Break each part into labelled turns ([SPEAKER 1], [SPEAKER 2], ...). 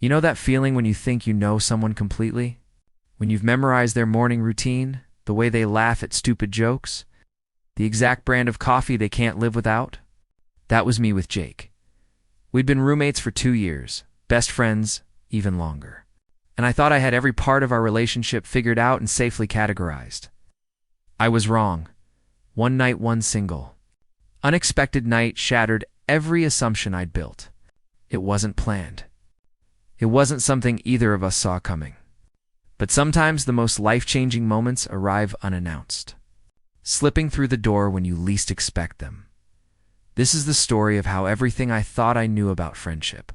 [SPEAKER 1] You know that feeling when you think you know someone completely? When you've memorized their morning routine, the way they laugh at stupid jokes, the exact brand of coffee they can't live without? That was me with Jake. We'd been roommates for 2 years, best friends even longer. And I thought I had every part of our relationship figured out and safely categorized. I was wrong. One night, one single, unexpected night shattered every assumption I'd built. It wasn't planned. It wasn't something either of us saw coming. But sometimes the most life-changing moments arrive unannounced, slipping through the door when you least expect them. This is the story of how everything I thought I knew about friendship,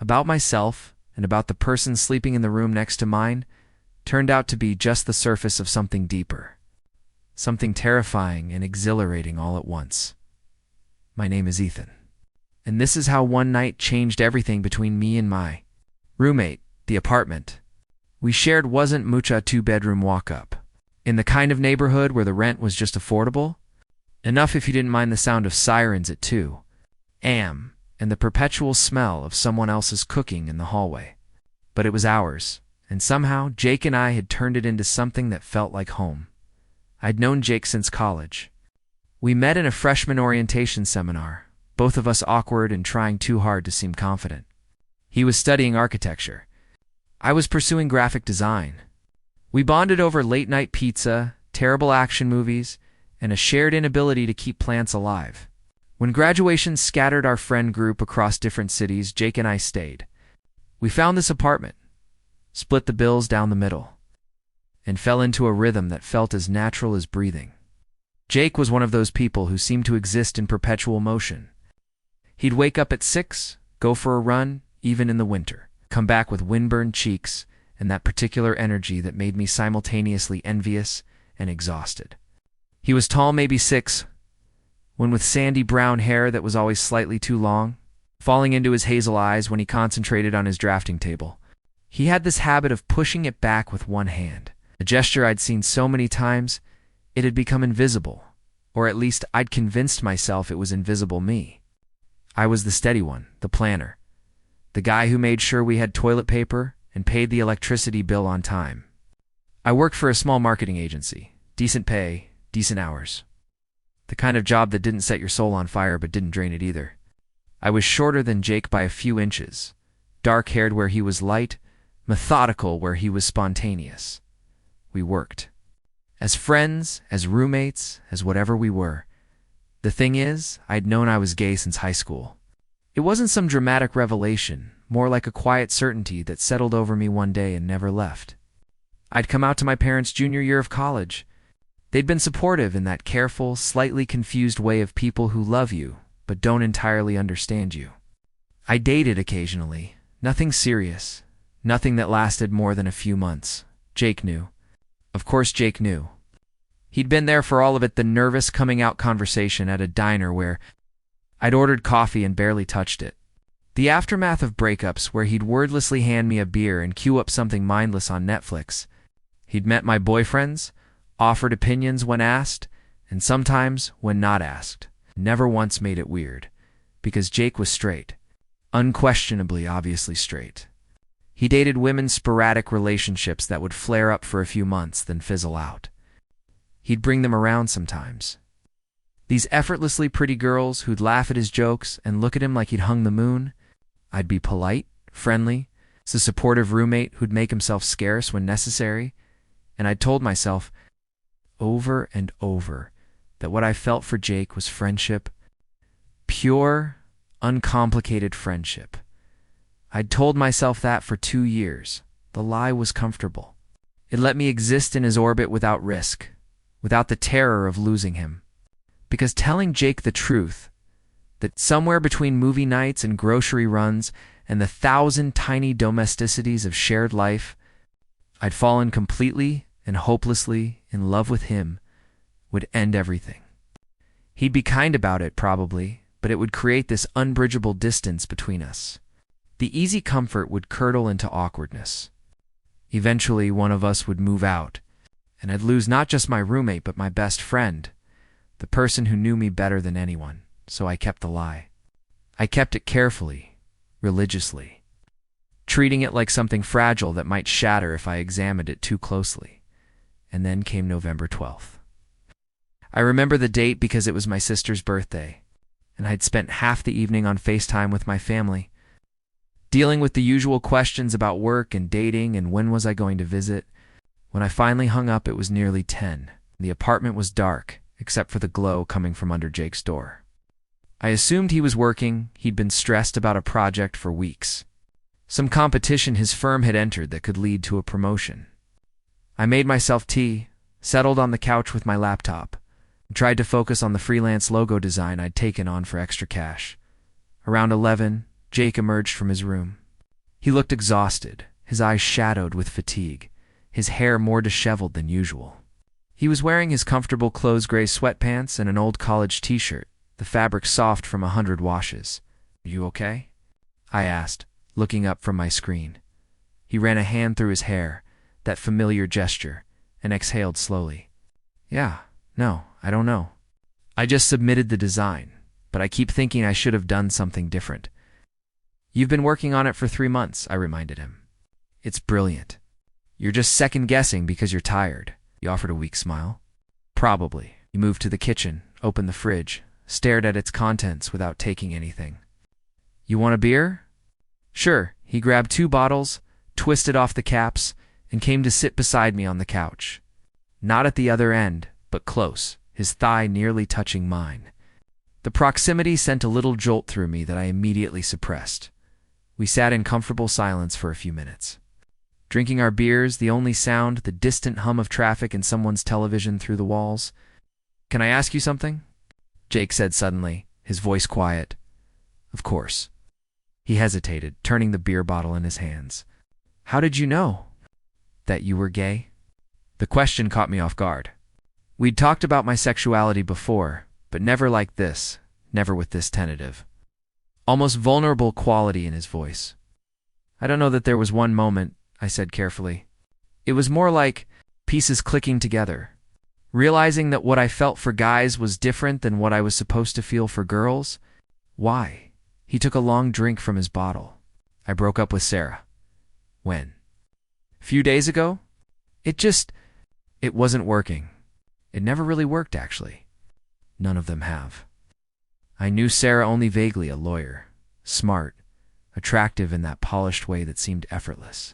[SPEAKER 1] about myself, and about the person sleeping in the room next to mine, turned out to be just the surface of something deeper, something terrifying and exhilarating all at once. My name is Ethan, and this is how one night changed everything between me and my roommate. The apartment we shared wasn't much a 2-bedroom walk-up, in the kind of neighborhood where the rent was just affordable, enough if you didn't mind the sound of sirens at 2 a.m. and the perpetual smell of someone else's cooking in the hallway. But it was ours, and somehow Jake and I had turned it into something that felt like home. I'd known Jake since college. We met in a freshman orientation seminar, both of us awkward and trying too hard to seem confident. He was studying architecture. I was pursuing graphic design. We bonded over late-night pizza, terrible action movies, and a shared inability to keep plants alive. When graduation scattered our friend group across different cities, Jake and I stayed. We found this apartment, split the bills down the middle, and fell into a rhythm that felt as natural as breathing. Jake was one of those people who seemed to exist in perpetual motion. He'd wake up at 6, go for a run, even in the winter, come back with windburned cheeks and that particular energy that made me simultaneously envious and exhausted. He was tall, maybe 6, one with sandy brown hair that was always slightly too long, falling into his hazel eyes when he concentrated on his drafting table. He had this habit of pushing it back with one hand, a gesture I'd seen so many times it had become invisible, or at least I'd convinced myself it was invisible me. I was the steady one, the planner, the guy who made sure we had toilet paper and paid the electricity bill on time. I worked for a small marketing agency, decent pay, decent hours. The kind of job that didn't set your soul on fire but didn't drain it either. I was shorter than Jake by a few inches, dark-haired where he was light, methodical where he was spontaneous. We worked. As friends, as roommates, as whatever we were. The thing is, I'd known I was gay since high school. It wasn't some dramatic revelation, more like a quiet certainty that settled over me one day and never left. I'd come out to my parents' junior year of college. They'd been supportive in that careful, slightly confused way of people who love you, but don't entirely understand you. I dated occasionally, nothing serious, nothing that lasted more than a few months. Jake knew. Of course Jake knew. He'd been there for all of it, the nervous coming-out conversation at a diner where I'd ordered coffee and barely touched it. The aftermath of breakups where he'd wordlessly hand me a beer and cue up something mindless on Netflix. He'd met my boyfriends, offered opinions when asked, and sometimes when not asked. Never once made it weird, because Jake was straight. Unquestionably, obviously straight. He dated women's sporadic relationships that would flare up for a few months, then fizzle out. He'd bring them around sometimes. These effortlessly pretty girls who'd laugh at his jokes and look at him like he'd hung the moon. I'd be polite, friendly, the supportive roommate who'd make himself scarce when necessary, and I'd told myself, over and over, that what I felt for Jake was friendship, pure, uncomplicated friendship. I'd told myself that for 2 years. The lie was comfortable. It let me exist in his orbit without risk, without the terror of losing him. Because telling Jake the truth, that somewhere between movie nights and grocery runs and the 1,000 tiny domesticities of shared life, I'd fallen completely and hopelessly in love with him, would end everything. He'd be kind about it, probably, but it would create this unbridgeable distance between us. The easy comfort would curdle into awkwardness. Eventually, one of us would move out, and I'd lose not just my roommate but my best friend, the person who knew me better than anyone, so I kept the lie. I kept it carefully, religiously. treating it like something fragile that might shatter if I examined it too closely. And then came November 12th. I remember the date because it was my sister's birthday, and I'd spent half the evening on FaceTime with my family, dealing with the usual questions about work and dating and when was I going to visit. When I finally hung up, it was nearly 10. The apartment was dark, except for the glow coming from under Jake's door. I assumed he was working. He'd been stressed about a project for weeks. Some competition his firm had entered that could lead to a promotion. I made myself tea, settled on the couch with my laptop, and tried to focus on the freelance logo design I'd taken on for extra cash. Around 11, Jake emerged from his room. He looked exhausted, his eyes shadowed with fatigue, his hair more disheveled than usual. He was wearing his comfortable clothes gray sweatpants and an old college t-shirt, the fabric soft from 100 washes. "Are you okay?" I asked, looking up from my screen. He ran a hand through his hair, that familiar gesture, and exhaled slowly. "Yeah, no, I don't know. I just submitted the design, but I keep thinking I should have done something different." "You've been working on it for 3 months," I reminded him. "It's brilliant. You're just second-guessing because you're tired." He offered a weak smile. "Probably." He moved to the kitchen, opened the fridge, stared at its contents without taking anything. "You want a beer?" "Sure." He grabbed 2 bottles, twisted off the caps, and came to sit beside me on the couch. Not at the other end, but close, his thigh nearly touching mine. The proximity sent a little jolt through me that I immediately suppressed. We sat in comfortable silence for a few minutes, drinking our beers, the only sound, the distant hum of traffic and someone's television through the walls. "Can I ask you something?" Jake said suddenly, his voice quiet. "Of course." He hesitated, turning the beer bottle in his hands. "How did you know that you were gay?" The question caught me off guard. We'd talked about my sexuality before, but never like this, never with this tentative, almost vulnerable quality in his voice. "I don't know that there was one moment," I said carefully. "It was more like pieces clicking together. Realizing that what I felt for guys was different than what I was supposed to feel for girls." "Why?" He took a long drink from his bottle. "I broke up with Sarah." "When?" "A few days ago. It wasn't working. It never really worked, actually." None of them have. I knew Sarah only vaguely, a lawyer, smart, attractive in that polished way that seemed effortless.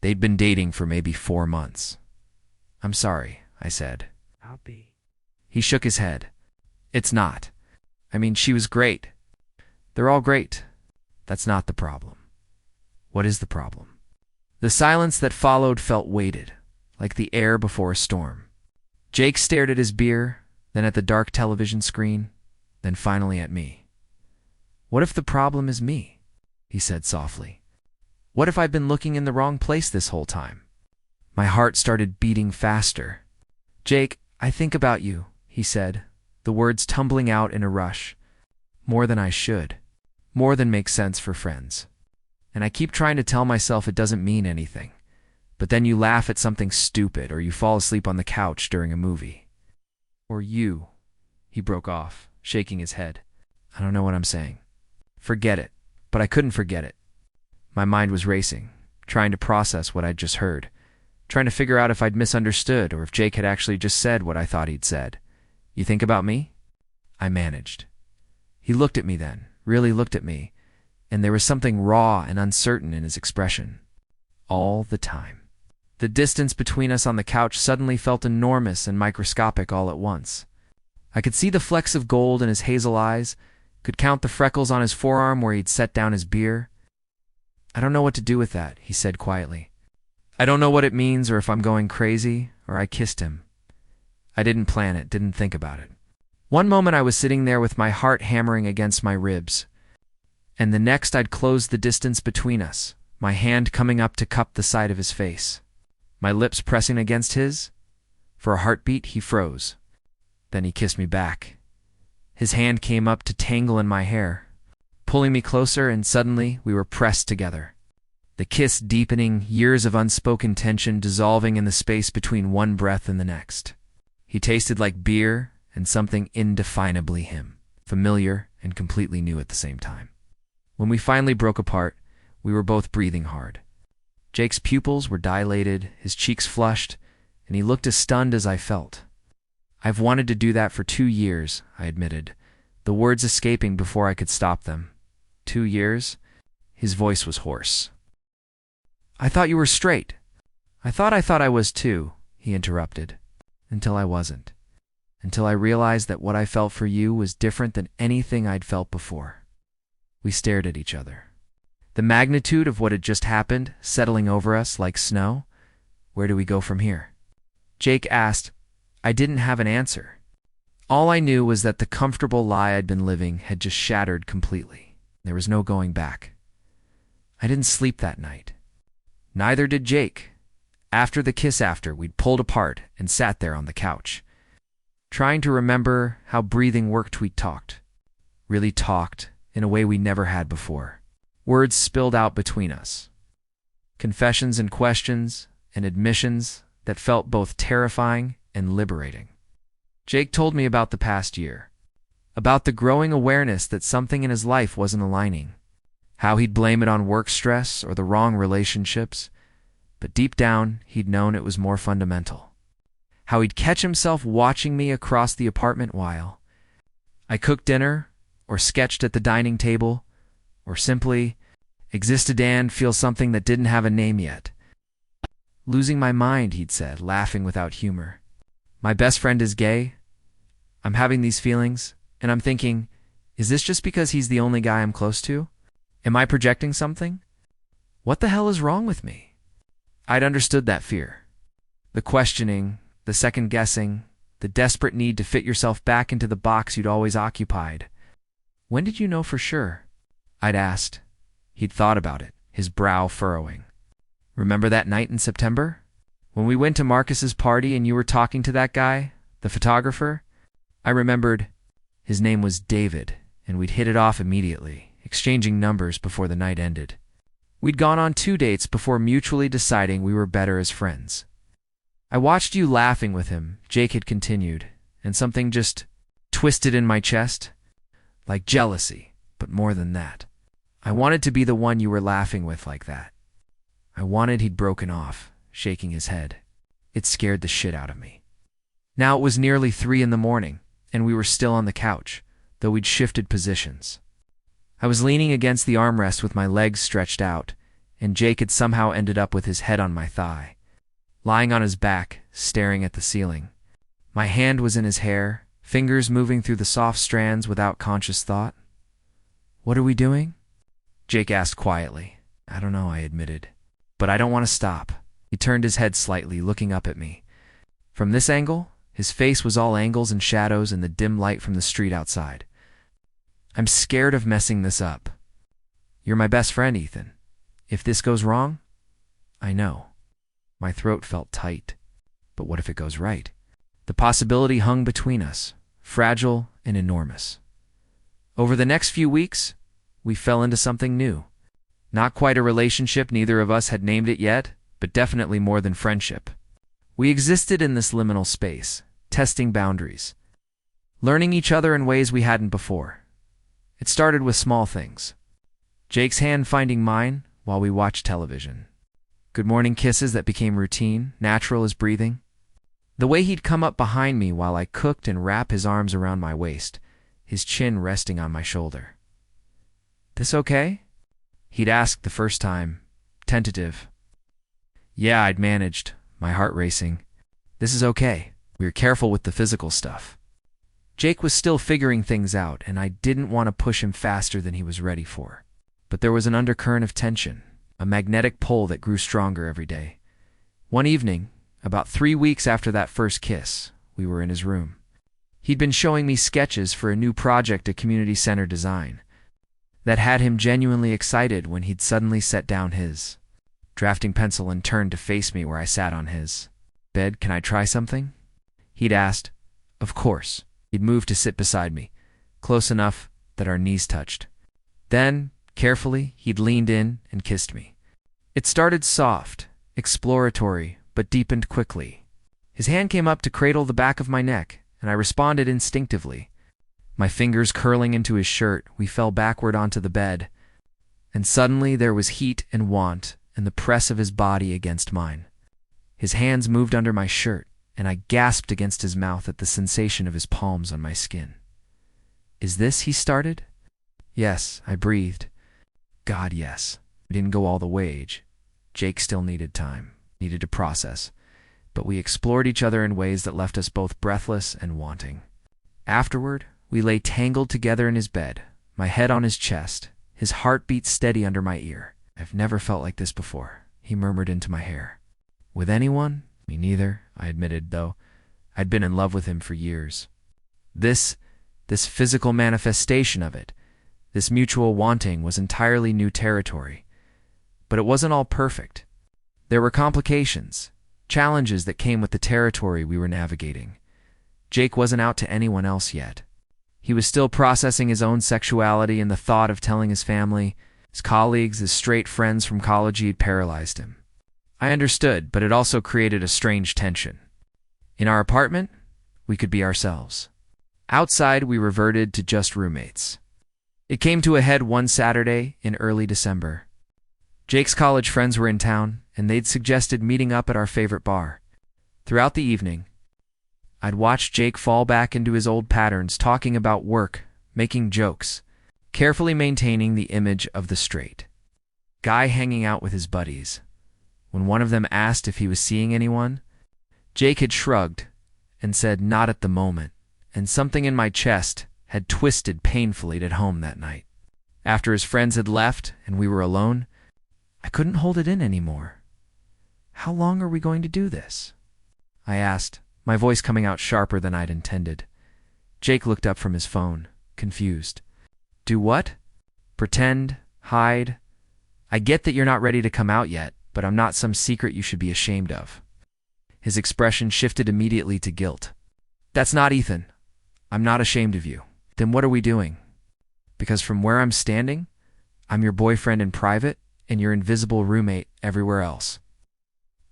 [SPEAKER 1] They'd been dating for maybe 4 months. "I'm sorry," I said.
[SPEAKER 2] I'll be.
[SPEAKER 1] He shook his head. "It's not. I mean, she was great. They're all great. That's not the problem." "What is the problem?" The silence that followed felt weighted, like the air before a storm. Jake stared at his beer, then at the dark television screen, then finally at me. "What if the problem is me?" he said softly. "What if I've been looking in the wrong place this whole time?" My heart started beating faster. "Jake, I think about you," he said, the words tumbling out in a rush. "More than I should. More than makes sense for friends. And I keep trying to tell myself it doesn't mean anything. But then you laugh at something stupid, or you fall asleep on the couch during a movie. Or you," he broke off, shaking his head. "I don't know what I'm saying. Forget it." But I couldn't forget it. My mind was racing, trying to process what I'd just heard, trying to figure out if I'd misunderstood or if Jake had actually just said what I thought he'd said. "You think about me?" I managed. He looked at me then, really looked at me, and there was something raw and uncertain in his expression. All the time. The distance between us on the couch suddenly felt enormous and microscopic all at once. I could see the flecks of gold in his hazel eyes, could count the freckles on his forearm where he'd set down his beer. "I don't know what to do with that," he said quietly. "I don't know what it means or if I'm going crazy," or I kissed him. I didn't plan it, didn't think about it. One moment I was sitting there with my heart hammering against my ribs, and the next I'd closed the distance between us, my hand coming up to cup the side of his face, my lips pressing against his. For a heartbeat, he froze. Then he kissed me back. His hand came up to tangle in my hair, pulling me closer, and suddenly we were pressed together. The kiss deepening, years of unspoken tension dissolving in the space between one breath and the next. He tasted like beer and something indefinably him, familiar and completely new at the same time. When we finally broke apart, We were both breathing hard. Jake's pupils were dilated, his cheeks flushed, and he looked as stunned as I felt. "I've wanted to do that for 2 years," I admitted, the words escaping before I could stop them. 2 years? His voice was hoarse. "I thought you were straight." I thought I was too," he interrupted. "Until I wasn't. Until I realized that what I felt for you was different than anything I'd felt before." We stared at each other. The magnitude of what had just happened settling over us like snow. Where do we go from here? Jake asked. I didn't have an answer. All I knew was that the comfortable lie I'd been living had just shattered completely. There was no going back. I didn't sleep that night. Neither did Jake. After the kiss we'd pulled apart and sat there on the couch. Trying to remember how breathing worked, we talked. Really talked, in a way we never had before. Words spilled out between us. Confessions and questions and admissions that felt both terrifying and liberating. Jake told me about the past year, about the growing awareness that something in his life wasn't aligning, how he'd blame it on work stress or the wrong relationships, but deep down he'd known it was more fundamental. How he'd catch himself watching me across the apartment while I cooked dinner or sketched at the dining table or simply existed and feel something that didn't have a name yet. "Losing my mind," he'd said, laughing without humor. "My best friend is gay. I'm having these feelings, and I'm thinking, is this just because he's the only guy I'm close to? Am I projecting something? What the hell is wrong with me?" I'd understood that fear. The questioning, the second-guessing, the desperate need to fit yourself back into the box you'd always occupied. "When did you know for sure?" I'd asked. He'd thought about it, his brow furrowing. "Remember that night in September? When we went to Marcus's party and you were talking to that guy, the photographer?" I remembered. His name was David, and we'd hit it off immediately, exchanging numbers before the night ended. We'd gone on 2 dates before mutually deciding we were better as friends. "I watched you laughing with him," Jake had continued, and something just twisted in my chest. Like jealousy, but more than that. I wanted to be the one you were laughing with like that. I wanted. He'd broken off, shaking his head. It scared the shit out of me. Now it was nearly 3 a.m, and we were still on the couch, though we'd shifted positions. I was leaning against the armrest with my legs stretched out, and Jake had somehow ended up with his head on my thigh, lying on his back, staring at the ceiling. My hand was in his hair, fingers moving through the soft strands without conscious thought. "What are we doing?" Jake asked quietly. "I don't know," I admitted. "But I don't want to stop." He turned his head slightly, looking up at me. From this angle, his face was all angles and shadows in the dim light from the street outside. "I'm scared of messing this up. You're my best friend, Ethan. If this goes wrong?" "I know." My throat felt tight. But what if it goes right? The possibility hung between us, fragile and enormous. Over the next few weeks, we fell into something new. Not quite a relationship, neither of us had named it yet, but definitely more than friendship. We existed in this liminal space, testing boundaries, learning each other in ways we hadn't before. It started with small things. Jake's hand finding mine while we watched television. Good morning kisses that became routine, natural as breathing. The way he'd come up behind me while I cooked and wrap his arms around my waist, his chin resting on my shoulder. "This okay?" He'd asked the first time, tentative. Yeah, I'd managed, my heart racing. "This is okay. We were careful with the physical stuff." Jake was still figuring things out, and I didn't want to push him faster than he was ready for. But there was an undercurrent of tension, a magnetic pull that grew stronger every day. One evening, about 3 weeks after that first kiss, we were in his room. He'd been showing me sketches for a new project at Community Center Design that had him genuinely excited when he'd suddenly set down his drafting pencil and turned to face me where I sat on his bed. "Can I try something?" He'd asked. Of course. He'd moved to sit beside me, close enough that our knees touched. Then, carefully, he'd leaned in and kissed me. It started soft, exploratory, but deepened quickly. His hand came up to cradle the back of my neck, and I responded instinctively. My fingers curling into his shirt, we fell backward onto the bed. And suddenly there was heat and want and the press of his body against mine. His hands moved under my shirt, and I gasped against his mouth at the sensation of his palms on my skin. "Is this?" he started. "Yes," I breathed. "God, yes." We didn't go all the way. Jake still needed time, needed to process, but we explored each other in ways that left us both breathless and wanting. Afterward, we lay tangled together in his bed, my head on his chest, his heartbeat steady under my ear. "I've never felt like this before," he murmured into my hair. "With anyone?" "Me neither," I admitted, though I'd been in love with him for years. This physical manifestation of it, this mutual wanting, was entirely new territory. But it wasn't all perfect. There were complications, challenges that came with the territory we were navigating. Jake wasn't out to anyone else yet. He was still processing his own sexuality, and the thought of telling his family, his colleagues, his straight friends from college had paralyzed him. I understood, but it also created a strange tension. In our apartment, we could be ourselves. Outside, we reverted to just roommates. It came to a head one Saturday in early December. Jake's college friends were in town, and they'd suggested meeting up at our favorite bar. Throughout the evening, I'd watched Jake fall back into his old patterns, talking about work, making jokes, carefully maintaining the image of the straight guy hanging out with his buddies. When one of them asked if he was seeing anyone, Jake had shrugged and said not at the moment, and something in my chest had twisted painfully at home that night. After his friends had left and we were alone, I couldn't hold it in anymore. "How long are we going to do this?" I asked, my voice coming out sharper than I'd intended. Jake looked up from his phone, confused. "Do what?" "Pretend, hide. I get that you're not ready to come out yet, but I'm not some secret you should be ashamed of." His expression shifted immediately to guilt. "That's not Ethan. I'm not ashamed of you." "Then what are we doing?" "Because from where I'm standing, I'm your boyfriend in private and your invisible roommate everywhere else."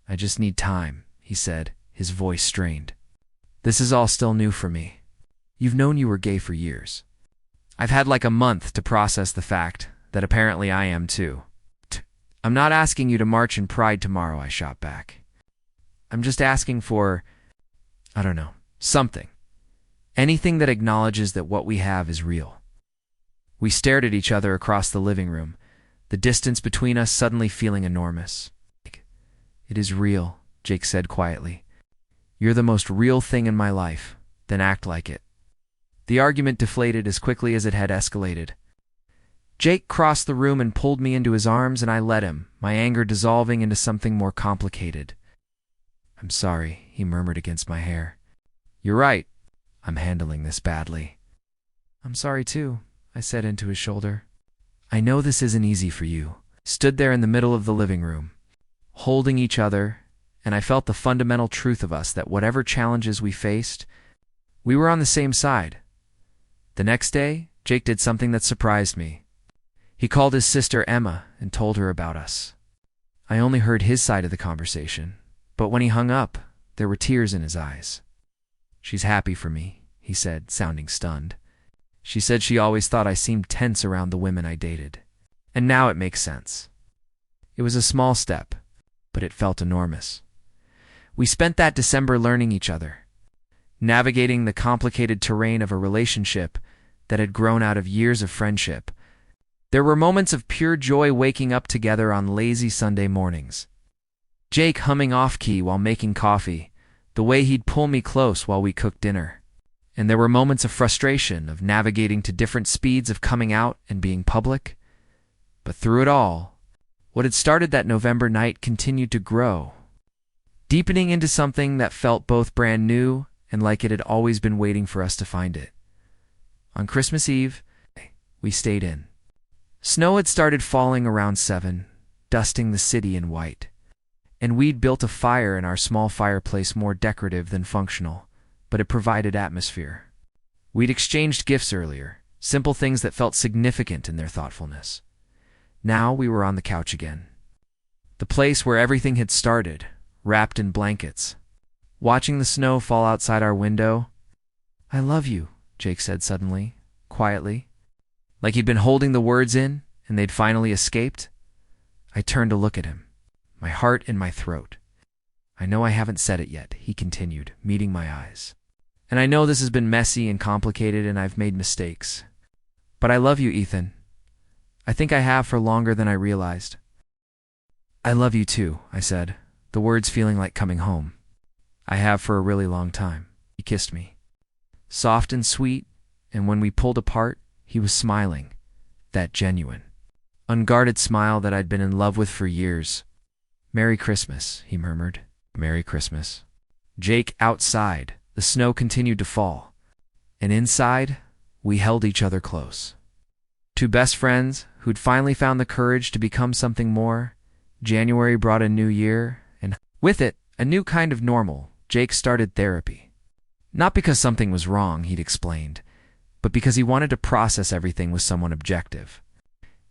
[SPEAKER 1] "I just need time," he said, his voice strained. "This is all still new for me. You've known you were gay for years. I've had like a month to process the fact that apparently I am too." "I'm not asking you to march in pride tomorrow," I shot back. "I'm just asking for, I don't know, something. Anything that acknowledges that what we have is real." We stared at each other across the living room, the distance between us suddenly feeling enormous. "It is real," Jake said quietly. "You're the most real thing in my life. Then act like it." The argument deflated as quickly as it had escalated. Jake crossed the room and pulled me into his arms, and I let him, my anger dissolving into something more complicated. "I'm sorry," he murmured against my hair. "You're right. I'm handling this badly." "I'm sorry too," I said into his shoulder. "I know this isn't easy for you." Stood there in the middle of the living room, holding each other, and I felt the fundamental truth of us that whatever challenges we faced, we were on the same side. The next day, Jake did something that surprised me. He called his sister Emma and told her about us. I only heard his side of the conversation, but when he hung up, there were tears in his eyes. "She's happy for me," he said, sounding stunned. "She said she always thought I seemed tense around the women I dated. And now it makes sense." It was a small step, but it felt enormous. We spent that December learning each other, navigating the complicated terrain of a relationship that had grown out of years of friendship. There were moments of pure joy waking up together on lazy Sunday mornings. Jake humming off-key while making coffee, the way he'd pull me close while we cooked dinner. And there were moments of frustration, of navigating to different speeds of coming out and being public. But through it all, what had started that November night continued to grow, deepening into something that felt both brand new and like it had always been waiting for us to find it. On Christmas Eve, we stayed in. Snow had started falling around 7, dusting the city in white. And we'd built a fire in our small fireplace, more decorative than functional, but it provided atmosphere. We'd exchanged gifts earlier, simple things that felt significant in their thoughtfulness. Now we were on the couch again. The place where everything had started, wrapped in blankets. Watching the snow fall outside our window. "I love you," Jake said suddenly, quietly, like he'd been holding the words in and they'd finally escaped? I turned to look at him, my heart in my throat. I know I haven't said it yet, he continued, meeting my eyes. And I know this has been messy and complicated and I've made mistakes. But I love you, Ethan. I think I have for longer than I realized. I love you too, I said, the words feeling like coming home. I have for a really long time. He kissed me. Soft and sweet, and when we pulled apart, he was smiling. That genuine, unguarded smile that I'd been in love with for years. Merry Christmas, he murmured. Merry Christmas. Jake outside. The snow continued to fall. And inside, we held each other close. Two best friends who'd finally found the courage to become something more. January brought a new year, and with it, a new kind of normal. Jake started therapy. Not because something was wrong, he'd explained, but because he wanted to process everything with someone objective.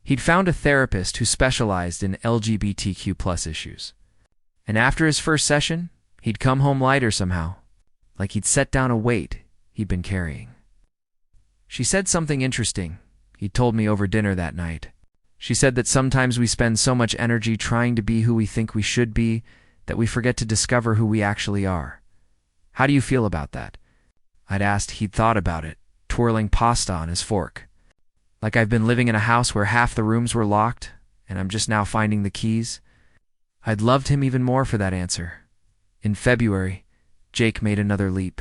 [SPEAKER 1] He'd found a therapist who specialized in LGBTQ+ issues. And after his first session, he'd come home lighter somehow, like he'd set down a weight he'd been carrying. She said something interesting, he told me over dinner that night. She said that sometimes we spend so much energy trying to be who we think we should be that we forget to discover who we actually are. How do you feel about that? I'd asked. He'd thought about it, twirling pasta on his fork. Like I've been living in a house where half the rooms were locked, and I'm just now finding the keys. I'd loved him even more for that answer. In February, Jake made another leap.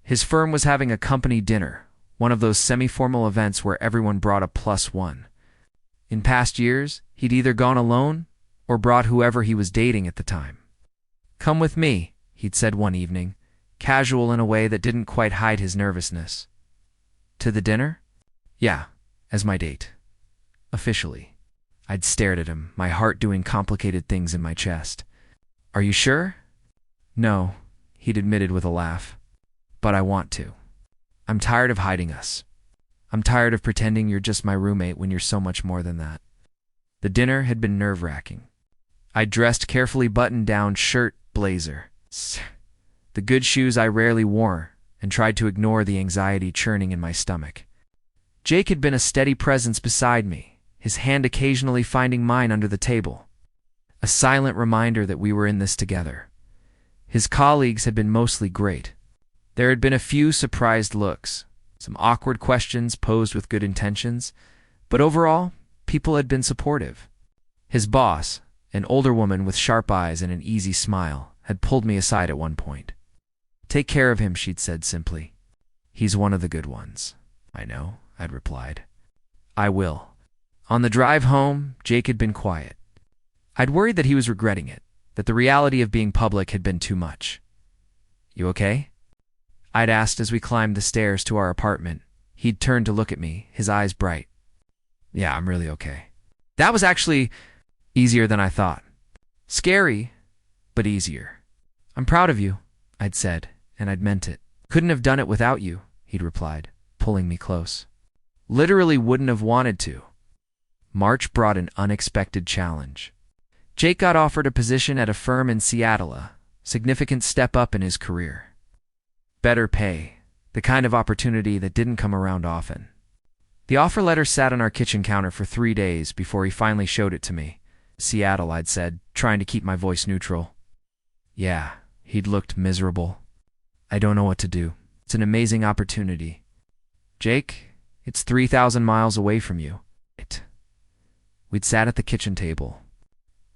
[SPEAKER 1] His firm was having a company dinner, one of those semi-formal events where everyone brought a +1. In past years, he'd either gone alone or brought whoever he was dating at the time. Come with me, he'd said one evening, casual in a way that didn't quite hide his nervousness. To the dinner? Yeah, as my date. Officially. I'd stared at him, my heart doing complicated things in my chest. Are you sure? No, he'd admitted with a laugh. But I want to. I'm tired of hiding us. I'm tired of pretending you're just my roommate when you're so much more than that. The dinner had been nerve-wracking. I'd dressed carefully buttoned-down shirt, blazer. The good shoes I rarely wore, and tried to ignore the anxiety churning in my stomach. Jake had been a steady presence beside me, his hand occasionally finding mine under the table. A silent reminder that we were in this together. His colleagues had been mostly great. There had been a few surprised looks, some awkward questions posed with good intentions, but overall, people had been supportive. His boss, an older woman with sharp eyes and an easy smile, had pulled me aside at one point. Take care of him, she'd said simply. He's one of the good ones. I know, I'd replied. I will. On the drive home, Jake had been quiet. I'd worried that he was regretting it, that the reality of being public had been too much. You okay? I'd asked as we climbed the stairs to our apartment. He'd turned to look at me, his eyes bright. Yeah, I'm really okay. That was actually easier than I thought. Scary, but easier. I'm proud of you, I'd said, and I'd meant it. Couldn't have done it without you, he'd replied, pulling me close. Literally wouldn't have wanted to. March brought an unexpected challenge. Jake got offered a position at a firm in Seattle, a significant step up in his career. Better pay, the kind of opportunity that didn't come around often. The offer letter sat on our kitchen counter for 3 days before he finally showed it to me. Seattle, I'd said, trying to keep my voice neutral. Yeah, he'd looked miserable. I don't know what to do. It's an amazing opportunity. Jake, it's 3,000 miles away from you. We'd sat at the kitchen table.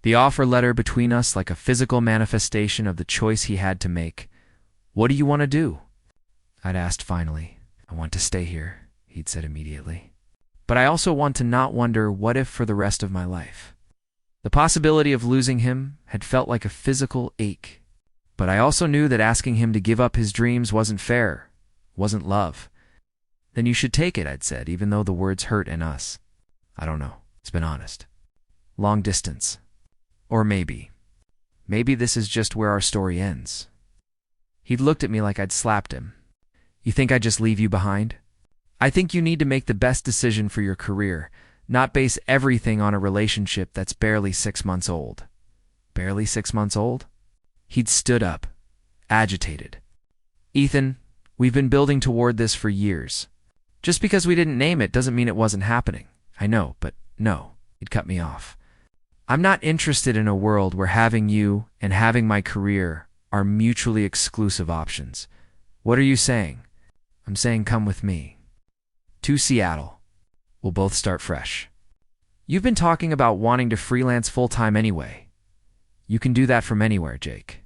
[SPEAKER 1] The offer letter between us like a physical manifestation of the choice he had to make. What do you want to do? I'd asked finally. I want to stay here, he'd said immediately. But I also want to not wonder what if for the rest of my life. The possibility of losing him had felt like a physical ache. But I also knew that asking him to give up his dreams wasn't fair, wasn't love. Then you should take it, I'd said, even though the words hurt in us. I don't know. It's been honest. Long distance. Or maybe this is just where our story ends. He'd looked at me like I'd slapped him. You think I'd just leave you behind? I think you need to make the best decision for your career, not base everything on a relationship that's barely 6 months old. Barely 6 months old? He'd stood up, agitated. Ethan, we've been building toward this for years. Just because we didn't name it doesn't mean it wasn't happening. I know, but No, he'd cut me off. I'm not interested in a world where having you and having my career are mutually exclusive options. What are you saying? I'm saying come with me. To Seattle. We'll both start fresh. You've been talking about wanting to freelance full-time anyway. You can do that from anywhere, Jake.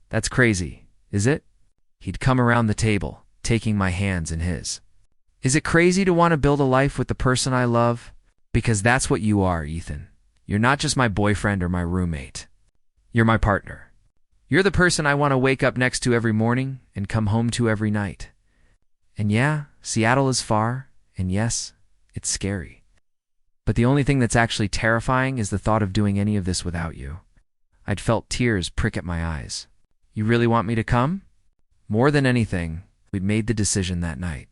[SPEAKER 1] That's crazy, is it? He'd come around the table, taking my hands in his. Is it crazy to want to build a life with the person I love? Because that's what you are, Ethan. You're not just my boyfriend or my roommate. You're my partner. You're the person I want to wake up next to every morning and come home to every night. And yeah, Seattle is far, and yes, it's scary. But the only thing that's actually terrifying is the thought of doing any of this without you. I'd felt tears prick at my eyes. You really want me to come? More than anything, we'd made the decision that night.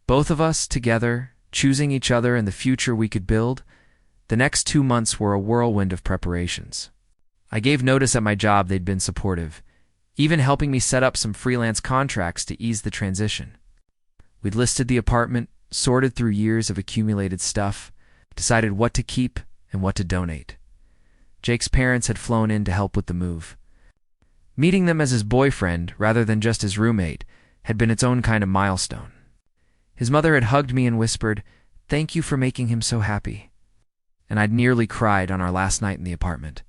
[SPEAKER 1] Both of us, together, choosing each other and the future we could build. The next 2 months were a whirlwind of preparations. I gave notice at my job they'd been supportive, even helping me set up some freelance contracts to ease the transition. We'd listed the apartment, sorted through years of accumulated stuff, decided what to keep and what to donate. Jake's parents had flown in to help with the move. Meeting them as his boyfriend, rather than just his roommate, had been its own kind of milestone. His mother had hugged me and whispered, "Thank you for making him so happy." And I'd nearly cried on our last night in the apartment.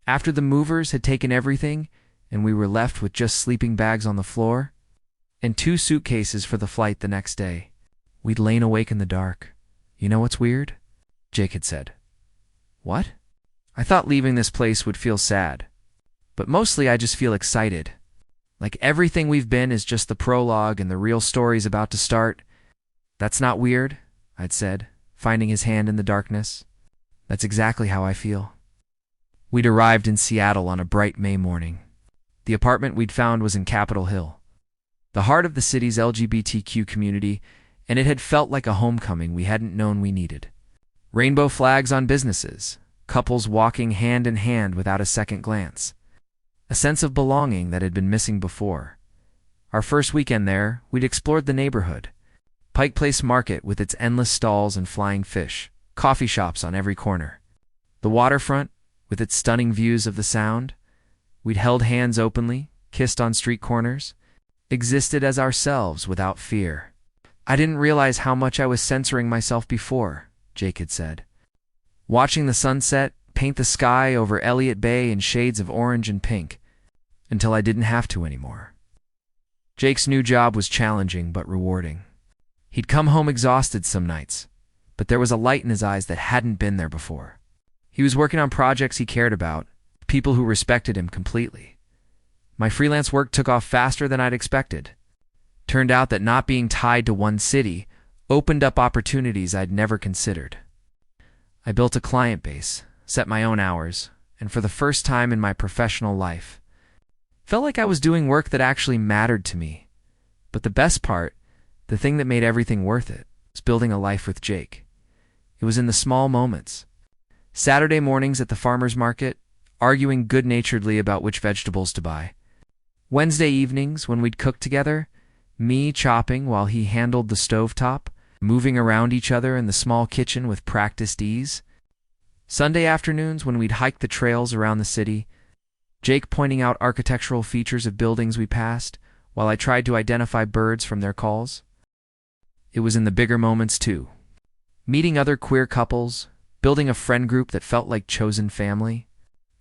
[SPEAKER 1] After the movers had taken everything, and we were left with just sleeping bags on the floor, and 2 suitcases for the flight the next day, we'd lain awake in the dark. You know what's weird? Jake had said. What? I thought leaving this place would feel sad. But mostly I just feel excited. Like everything we've been is just the prologue and the real story's about to start. That's not weird, I'd said, finding his hand in the darkness. That's exactly how I feel. We'd arrived in Seattle on a bright May morning. The apartment we'd found was in Capitol Hill, the heart of the city's LGBTQ community, and it had felt like a homecoming we hadn't known we needed. Rainbow flags on businesses, couples walking hand in hand without a second glance. A sense of belonging that had been missing before. Our first weekend there, we'd explored the neighborhood. Pike Place Market with its endless stalls and flying fish, coffee shops on every corner. The waterfront, with its stunning views of the Sound. We'd held hands openly, kissed on street corners, existed as ourselves without fear. I didn't realize how much I was censoring myself before, Jake had said. Watching the sunset paint the sky over Elliott Bay in shades of orange and pink, until I didn't have to anymore. Jake's new job was challenging but rewarding. He'd come home exhausted some nights, but there was a light in his eyes that hadn't been there before. He was working on projects he cared about, people who respected him completely. My freelance work took off faster than I'd expected. Turned out that not being tied to one city opened up opportunities I'd never considered. I built a client base, set my own hours, and for the first time in my professional life, felt like I was doing work that actually mattered to me. But the best part, the thing that made everything worth it, was building a life with Jake. It was in the small moments. Saturday mornings at the farmer's market, arguing good-naturedly about which vegetables to buy. Wednesday evenings when we'd cook together, me chopping while he handled the stovetop, moving around each other in the small kitchen with practiced ease. Sunday afternoons when we'd hike the trails around the city, Jake pointing out architectural features of buildings we passed, while I tried to identify birds from their calls. It was in the bigger moments, too. Meeting other queer couples, building a friend group that felt like chosen family.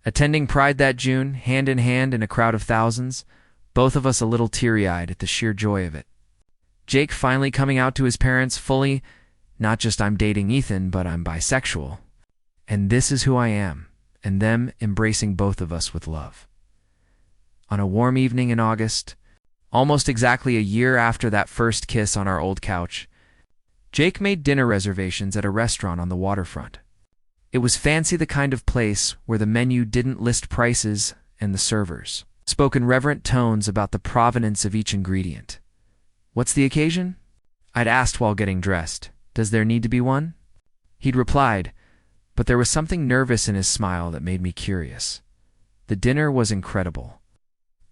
[SPEAKER 1] Attending Pride that June, hand in hand in a crowd of thousands, both of us a little teary-eyed at the sheer joy of it. Jake finally coming out to his parents fully, not just I'm dating Ethan, but I'm bisexual. And this is who I am, and them embracing both of us with love. On a warm evening in August, almost exactly a year after that first kiss on our old couch, Jake made dinner reservations at a restaurant on the waterfront. It was fancy, the kind of place where the menu didn't list prices and the servers spoke in reverent tones about the provenance of each ingredient. What's the occasion? I'd asked while getting dressed. Does there need to be one? He'd replied, but there was something nervous in his smile that made me curious. The dinner was incredible,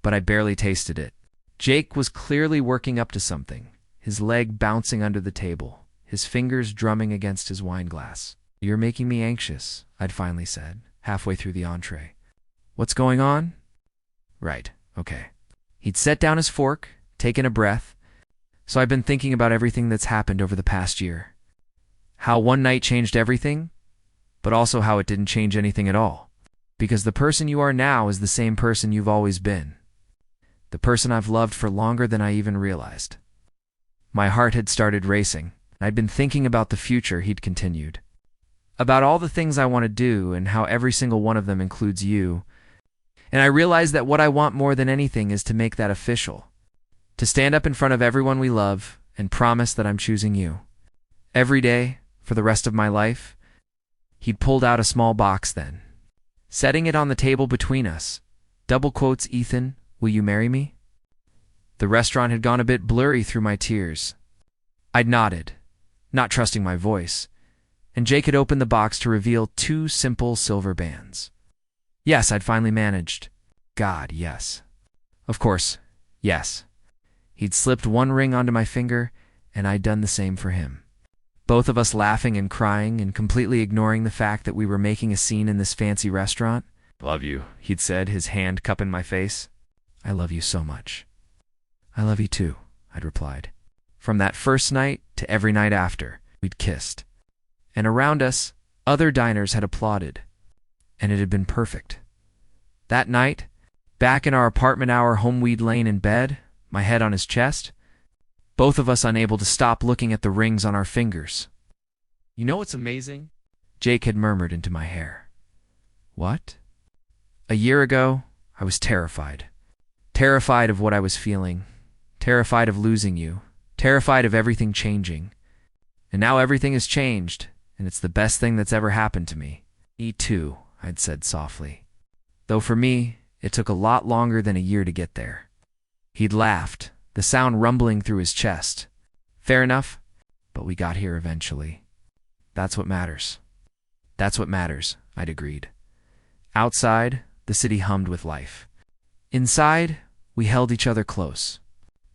[SPEAKER 1] but I barely tasted it. Jake was clearly working up to something, his leg bouncing under the table, his fingers drumming against his wine glass. You're making me anxious, I'd finally said, halfway through the entree. What's going on? Right, okay. He'd set down his fork, taken a breath. So I've been thinking about everything that's happened over the past year. How one night changed everything, but also how it didn't change anything at all. Because the person you are now is the same person you've always been. The person I've loved for longer than I even realized. My heart had started racing. I'd been thinking about the future, he'd continued. About all the things I want to do and how every single one of them includes you. And I realized that what I want more than anything is to make that official. To stand up in front of everyone we love and promise that I'm choosing you. Every day, for the rest of my life. He'd pulled out a small box then, setting it on the table between us. Double quotes, Ethan, will you marry me? The restaurant had gone a bit blurry through my tears. I'd nodded, not trusting my voice, and Jake had opened the box to reveal 2 simple silver bands. Yes, I'd finally managed. God, yes. Of course, yes. He'd slipped one ring onto my finger, and I'd done the same for him. Both of us laughing and crying and completely ignoring the fact that we were making a scene in this fancy restaurant. Love you, he'd said, his hand cupping my face. I love you so much. I love you too, I'd replied. From that first night to every night after, we'd kissed. And around us, other diners had applauded. And it had been perfect. That night, back in our apartment hour Homeweed Lane in bed, my head on his chest, both of us unable to stop looking at the rings on our fingers. You know what's amazing? Jake had murmured into my hair. What? A year ago, I was terrified. Terrified of what I was feeling. Terrified of losing you. Terrified of everything changing. And now everything has changed, and it's the best thing that's ever happened to me. Me too, I'd said softly. Though for me, it took a lot longer than a year to get there. He'd laughed, the sound rumbling through his chest. Fair enough, but we got here eventually. That's what matters. That's what matters, I'd agreed. Outside, the city hummed with life. Inside, we held each other close.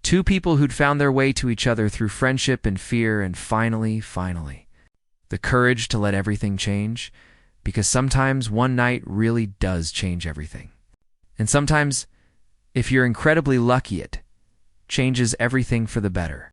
[SPEAKER 1] 2 people who'd found their way to each other through friendship and fear, and finally, the courage to let everything change, because sometimes one night really does change everything. And sometimes, if you're incredibly lucky, it changes everything for the better.